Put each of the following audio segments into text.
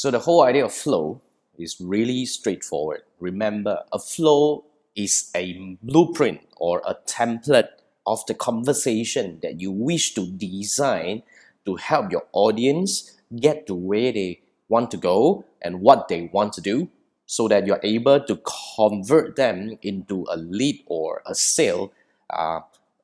So the whole idea of flow is really straightforward. Remember, a flow is a blueprint or a template of the conversation that you wish to design to help your audience get to where they want to go and what they want to do, so that you're able to convert them into a lead or a sale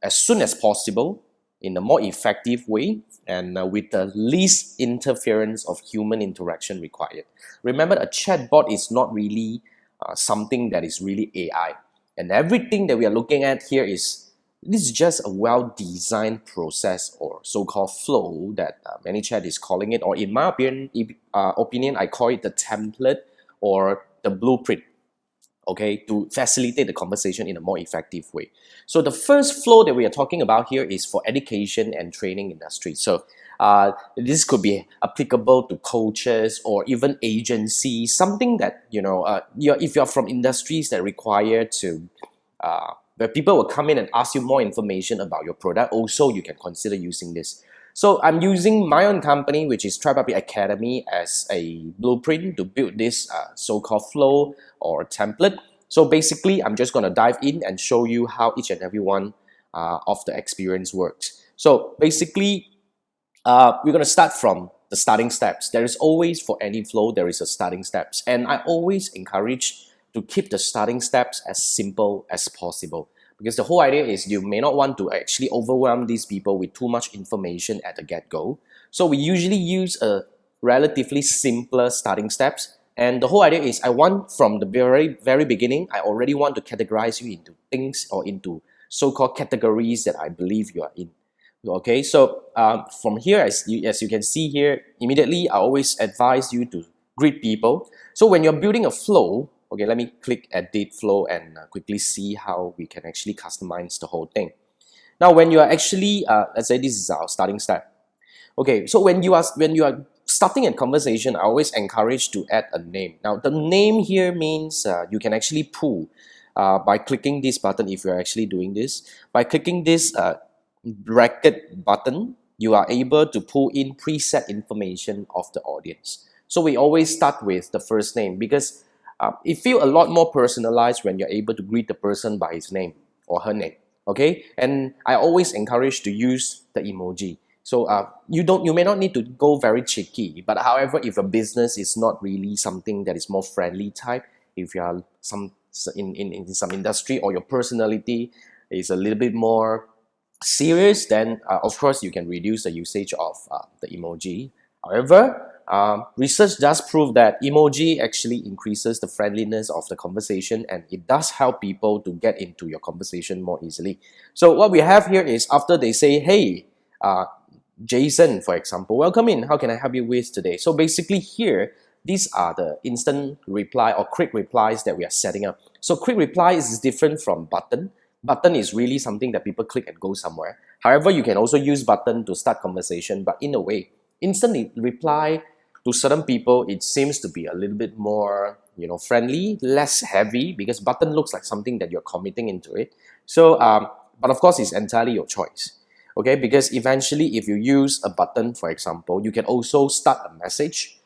as soon as possible in a more effective way and with the least interference of human interaction required. Remember, a chatbot is not really something that is really AI. And everything that we are looking at here this is just a well-designed process or so-called flow that ManyChat is calling it, or in my opinion, I call it the template or the blueprint, okay, to facilitate the conversation in a more effective way. So the first flow that we are talking about here is for education and training industry. So this could be applicable to coaches or even agencies, something that, if you're from industries that require to, where people will come in and ask you more information about your product, also you can consider using this. So I'm using my own company, which is Tribe Academy, as a blueprint to build this so-called flow or template. So basically, I'm just going to dive in and show you how each and every one of the experience works. So basically, we're going to start from the starting steps. There is always, for any flow, there is a starting steps. And I always encourage to keep the starting steps as simple as possible. Because the whole idea is you may not want to actually overwhelm these people with too much information at the get-go. So we usually use a relatively simpler starting steps. And the whole idea is I want, from the very beginning, I already want to categorize you into things or into so-called categories that I believe you are in. Okay, so from here, as you can see here, immediately I always advise you to greet people. So when you're building a flow, okay, let me click Edit Flow and quickly see how we can actually customize the whole thing. Now, when you are actually, let's say this is our starting step. Okay, so when you are starting a conversation, I always encourage to add a name. Now, the name here means you can actually pull by clicking this button. If you're actually doing this, by clicking this bracket button, you are able to pull in preset information of the audience. So we always start with the first name because it feels a lot more personalized when you're able to greet the person by his name or her name, okay? And I always encourage to use the emoji. So you may not need to go very cheeky, but however, if a business is not really something that is more friendly type, if you are in some industry or your personality is a little bit more serious, then of course you can reduce the usage of the emoji. However, research does prove that emoji actually increases the friendliness of the conversation, and it does help people to get into your conversation more easily. So what we have here is after they say, hey, Jason, for example, welcome in, how can I help you with today? So basically here, these are the instant reply or quick replies that we are setting up. So quick reply is different from button. Button is really something that people click and go somewhere. However, you can also use button to start conversation, but in a way, instant reply to certain people, it seems to be a little bit more, friendly, less heavy, because button looks like something that you're committing into it. So, but of course, it's entirely your choice. Okay, because eventually, if you use a button, for example, you can also start a message,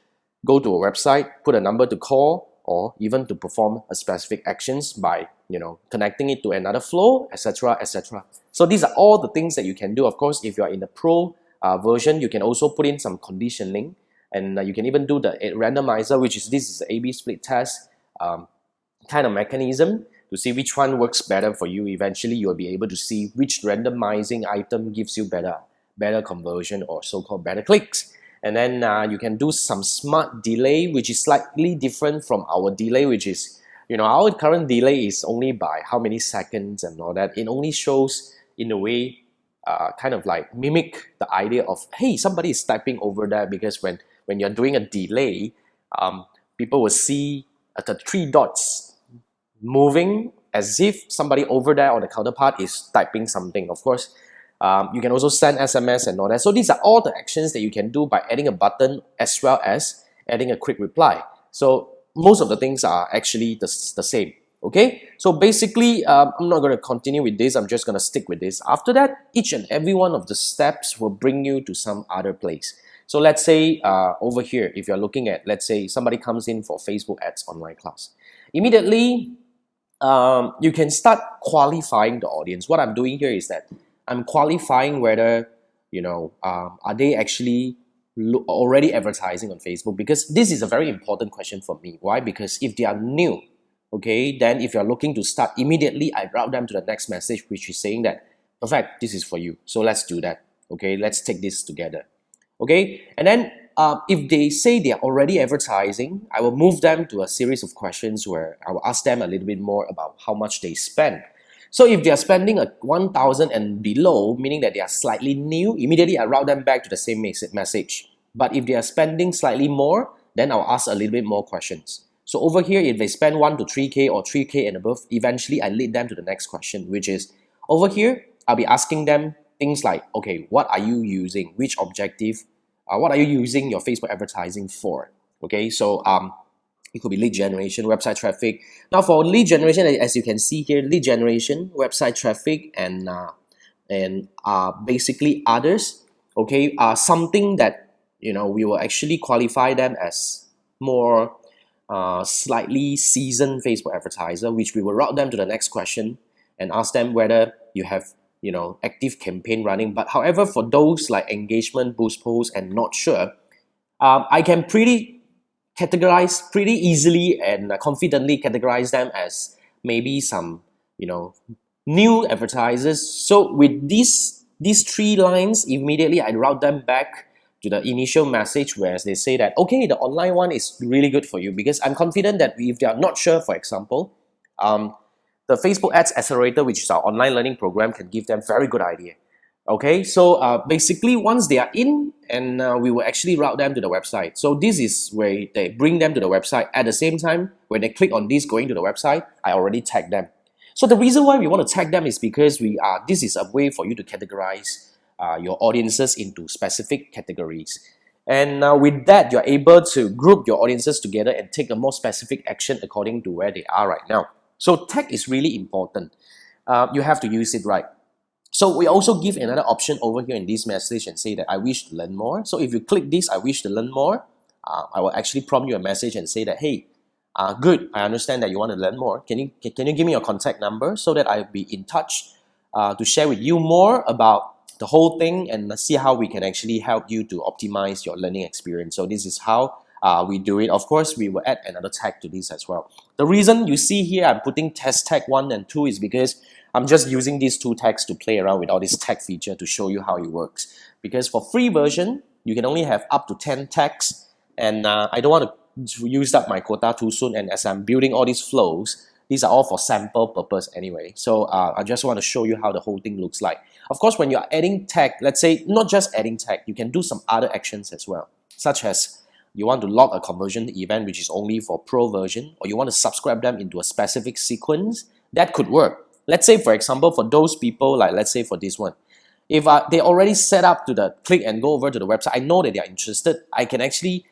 go to a website, put a number to call, or even to perform a specific actions by, connecting it to another flow, etc., etc. So these are all the things that you can do. Of course, if you are in the pro version, you can also put in some conditioning. And you can even do the randomizer, this is the A/B split test kind of mechanism to see which one works better for you. Eventually, you will be able to see which randomizing item gives you better conversion or so-called better clicks. And then you can do some smart delay, which is slightly different from our delay, which is, our current delay is only by how many seconds and all that. It only shows in a way kind of like mimic the idea of, hey, somebody is typing over there, because when you're doing a delay, people will see the 3 dots moving as if somebody over there or the counterpart is typing something. Of course, you can also send SMS and all that. So these are all the actions that you can do by adding a button as well as adding a quick reply. So most of the things are actually the same. Okay, so basically, I'm not going to continue with this. I'm just going to stick with this. After that, each and every one of the steps will bring you to some other place. So let's say over here, if you're looking at, let's say somebody comes in for Facebook ads online class. Immediately, you can start qualifying the audience. What I'm doing here is that I'm qualifying whether, are they actually already advertising on Facebook? Because this is a very important question for me. Why? Because if they are new, okay, then if you're looking to start immediately, I route them to the next message, which is saying that, perfect, this is for you. So let's do that. Okay, let's take this together. Okay, and then if they say they are already advertising, I will move them to a series of questions where I will ask them a little bit more about how much they spend. So if they are spending a 1,000 and below, meaning that they are slightly new, immediately I route them back to the same message. But if they are spending slightly more, then I'll ask a little bit more questions. So over here, if they spend 1 to 3K or 3K and above, eventually I lead them to the next question, which is, over here, I'll be asking them things like, okay, what are you using? Which objective? What are you using your Facebook advertising for? Okay, so it could be lead generation, website traffic. Now for lead generation, as you can see here, lead generation, website traffic, and basically others, okay, are something that, we will actually qualify them as more slightly seasoned Facebook advertiser, which we will route them to the next question and ask them whether you have active campaign running. But however, for those like engagement, boost posts, and not sure, I can categorize pretty easily and confidently categorize them as maybe some new advertisers. So with these 3 lines, immediately I route them back to the initial message where they say that, okay, the online one is really good for you, because I'm confident that if they are not sure, for example, the Facebook Ads Accelerator, which is our online learning program, can give them very good idea. Okay, so basically once they are in, and we will actually route them to the website. So this is where they bring them to the website. At the same time, when they click on this going to the website, I already tag them. So the reason why we want to tag them is because this is a way for you to categorize your audiences into specific categories. And with that, you're able to group your audiences together and take a more specific action according to where they are right now. So tag is really important. You have to use it right. So we also give another option over here in this message and say that I wish to learn more. So if you click this, I wish to learn more, I will actually prompt you a message and say that, hey, good, I understand that you want to learn more. Can you give me your contact number so that I'll be in touch to share with you more about the whole thing and see how we can actually help you to optimize your learning experience. So this is how we do it. Of course, we will add another tag to this as well. The reason you see here I'm putting test tag 1 and 2 is because I'm just using these 2 tags to play around with all this tag feature to show you how it works. Because for free version, you can only have up to 10 tags, and I don't want to use up my quota too soon. And as I'm building all these flows, these are all for sample purpose anyway. So I just want to show you how the whole thing looks like. Of course, when you're adding tag, let's say not just adding tag, you can do some other actions as well, such as you want to log a conversion event which is only for pro version, or you want to subscribe them into a specific sequence. That could work. Let's say, for example, for those people, like let's say for this one, if they already set up to the click and go over to the website, I know that they are interested, I can actually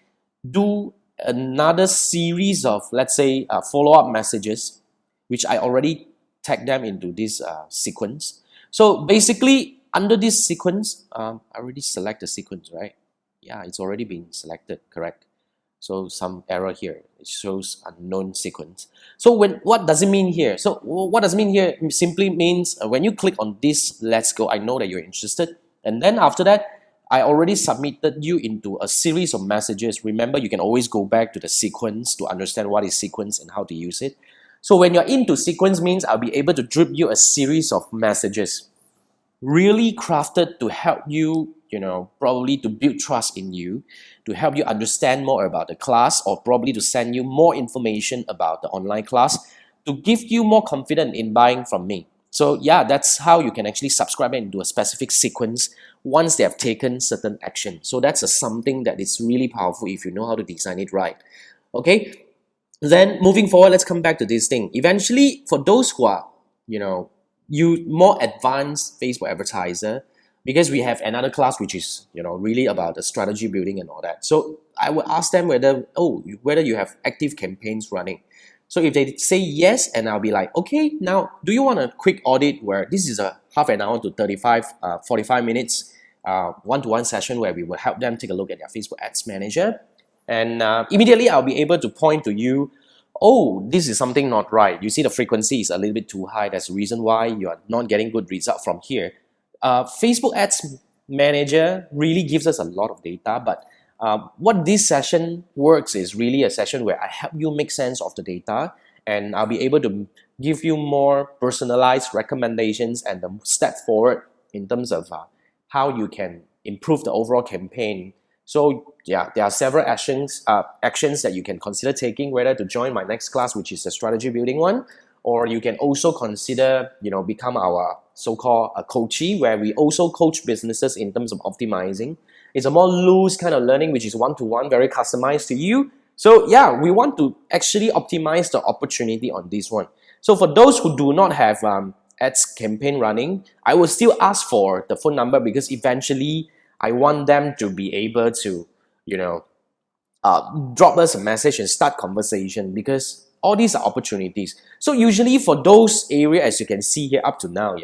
do another series of, let's say, follow-up messages, which I already tag them into this sequence. So basically, under this sequence, I already select the sequence, right? Yeah, it's already been selected, correct? So some error here, it shows unknown sequence. So what does it mean here? So what does it mean here? It simply means when you click on this, let's go, I know that you're interested. And then after that, I already submitted you into a series of messages. Remember, you can always go back to the sequence to understand what is sequence and how to use it. So when you're into sequence means I'll be able to drip you a series of messages really crafted to help you, probably to build trust in you, to help you understand more about the class, or probably to send you more information about the online class, to give you more confidence in buying from me. So yeah, that's how you can actually subscribe into a specific sequence once they have taken certain action. So that's something that is really powerful if you know how to design it right. Okay, then moving forward, let's come back to this thing. Eventually, for those who are, more advanced Facebook advertiser, because we have another class which is really about the strategy building and all that. So I would ask them whether you have active campaigns running. So if they say yes, and I'll be like, okay, now do you want a quick audit where this is a half an hour to 45 minutes one-to-one session where we will help them take a look at their Facebook Ads Manager. And immediately I'll be able to point to you, oh, this is something not right. You see the frequency is a little bit too high. That's the reason why you are not getting good result from here. Facebook Ads Manager really gives us a lot of data, but what this session works is really a session where I help you make sense of the data, and I'll be able to give you more personalized recommendations and the step forward in terms of how you can improve the overall campaign. So yeah, there are several actions that you can consider taking, whether to join my next class, which is the strategy building one, or you can also consider, become our so-called coachee, where we also coach businesses in terms of optimizing. It's a more loose kind of learning, which is one-to-one, very customized to you. So yeah, we want to actually optimize the opportunity on this one. So for those who do not have ads campaign running, I will still ask for the phone number, because eventually I want them to be able to, drop us a message and start conversation, because all these are opportunities. So usually for those areas, as you can see here up to now,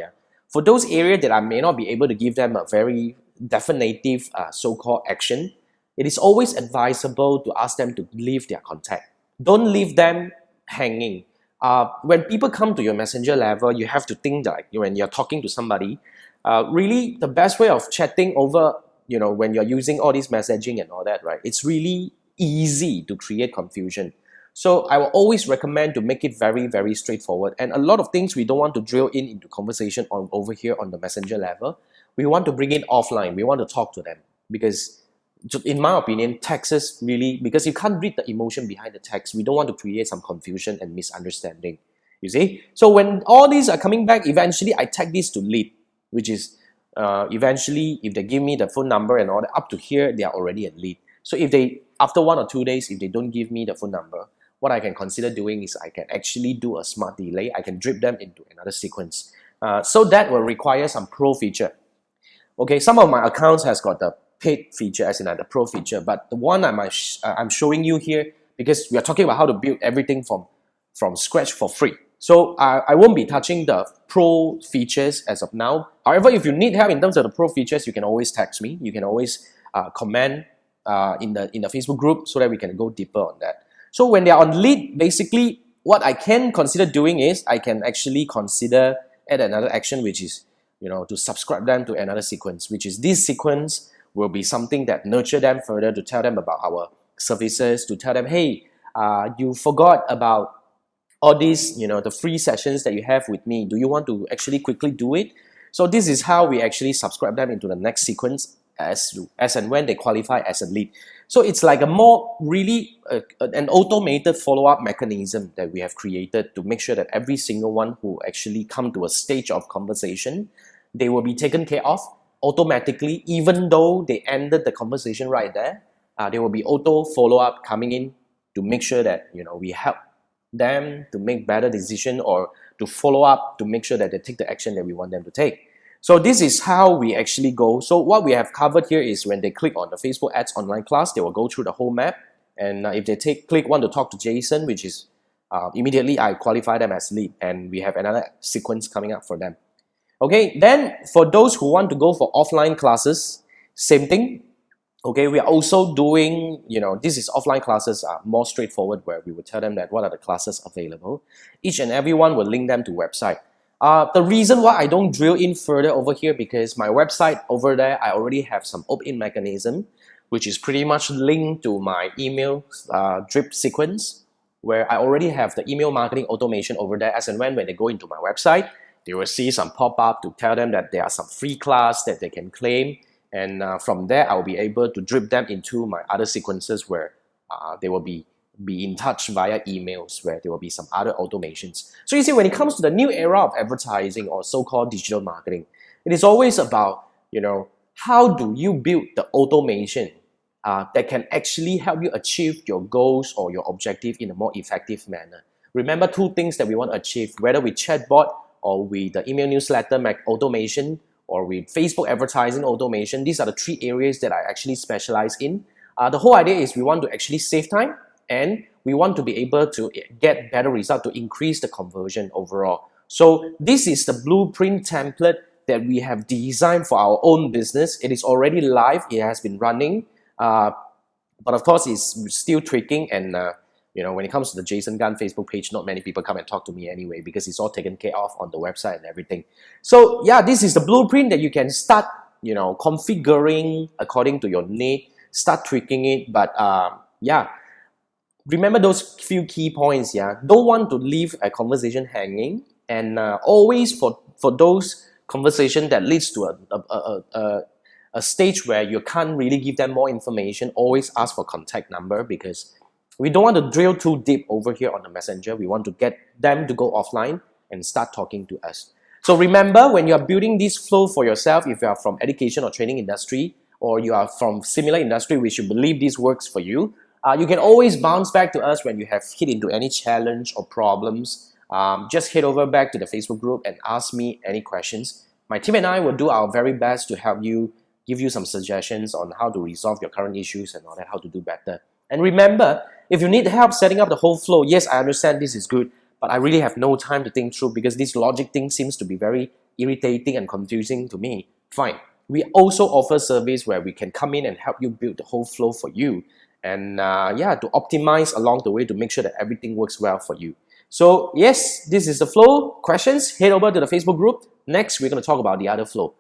for those areas that I may not be able to give them a very definitive so-called action, it is always advisable to ask them to leave their contact. Don't leave them hanging. When people come to your messenger level, you have to think that when you're talking to somebody, really the best way of chatting over, when you're using all this messaging and all that, right? It's really easy to create confusion. So I will always recommend to make it very, very straightforward. And a lot of things we don't want to drill into conversation over here on the messenger level. We want to bring it offline. We want to talk to them, because in my opinion, texts really, because you can't read the emotion behind the text, we don't want to create some confusion and misunderstanding, you see. So when all these are coming back, eventually I tag this to lead, which is eventually if they give me the phone number and all that, up to here, they are already a lead. So if they, after 1 or 2 days, if they don't give me the phone number, what I can consider doing is I can actually do a smart delay. I can drip them into another sequence. So that will require some pro feature. Okay, some of my accounts has got the paid feature, as in the pro feature, but the one I'm showing you here, because we are talking about how to build everything from scratch for free. So I won't be touching the pro features as of now. However, if you need help in terms of the pro features, you can always text me. You can always comment in the Facebook group, so that we can go deeper on that. So when they are on lead, basically what I can consider doing is I can actually consider add another action, which is to subscribe them to another sequence, which is this sequence will be something that nurture them further, to tell them about our services, to tell them, hey, you forgot about all these, the free sessions that you have with me. Do you want to actually quickly do it? So this is how we actually subscribe them into the next sequence as and when they qualify as a lead. So it's like a more really an automated follow-up mechanism that we have created to make sure that every single one who actually come to a stage of conversation, they will be taken care of automatically, even though they ended the conversation right there. There will be auto follow-up coming in to make sure that we help them to make better decision, or to follow up to make sure that they take the action that we want them to take. So this is how we actually go. So what we have covered here is when they click on the Facebook Ads online class, they will go through the whole map. And if they click want to talk to Jason, which is immediately I qualify them as lead, and we have another sequence coming up for them. Okay, then for those who want to go for offline classes, same thing. Okay, we are also doing, this is offline classes are more straightforward, where we will tell them that what are the classes available. Each and every one will link them to website. The reason why I don't drill in further over here, because my website over there, I already have some opt-in mechanism, which is pretty much linked to my email drip sequence, where I already have the email marketing automation over there. As and when they go into my website, they will see some pop-up to tell them that there are some free class that they can claim. And from there, I'll be able to drip them into my other sequences, where they will be in touch via emails, where there will be some other automations. So you see, when it comes to the new era of advertising or so-called digital marketing, it is always about, how do you build the automation that can actually help you achieve your goals or your objective in a more effective manner. Remember 2 things that we want to achieve, whether with chatbot or with the email newsletter automation, or with Facebook advertising automation. These are the 3 areas that I actually specialize in. The whole idea is we want to actually save time, and we want to be able to get better result to increase the conversion overall. So this is the blueprint template that we have designed for our own business. It is already live. It has been running, but of course it's still tweaking. And you know, when it comes to the Jason Gunn Facebook page, not many people come and talk to me anyway because it's all taken care of on the website and everything. So yeah, this is the blueprint that you can start, you know, configuring according to your need, start tweaking it. But yeah, remember those few key points. Yeah, don't want to leave a conversation hanging, and always for those conversation that leads to a stage where you can't really give them more information, always ask for contact number, because we don't want to drill too deep over here on the messenger. We want to get them to go offline and start talking to us. So remember, when you are building this flow for yourself, if you are from education or training industry, or you are from similar industry which you believe this works for you, you can always bounce back to us when you have hit into any challenge or problems. Just head over back to the Facebook group and ask me any questions. My team and I will do our very best to help you, give you some suggestions on how to resolve your current issues and all that, how to do better. And remember, if you need help setting up the whole flow, yes, I understand this is good, but I really have no time to think through because this logic thing seems to be very irritating and confusing to me. Fine. We also offer service where we can come in and help you build the whole flow for you. And yeah, to optimize along the way to make sure that everything works well for you. So yes, this is the flow. Questions? Head over to the Facebook group. Next, we're going to talk about the other flow.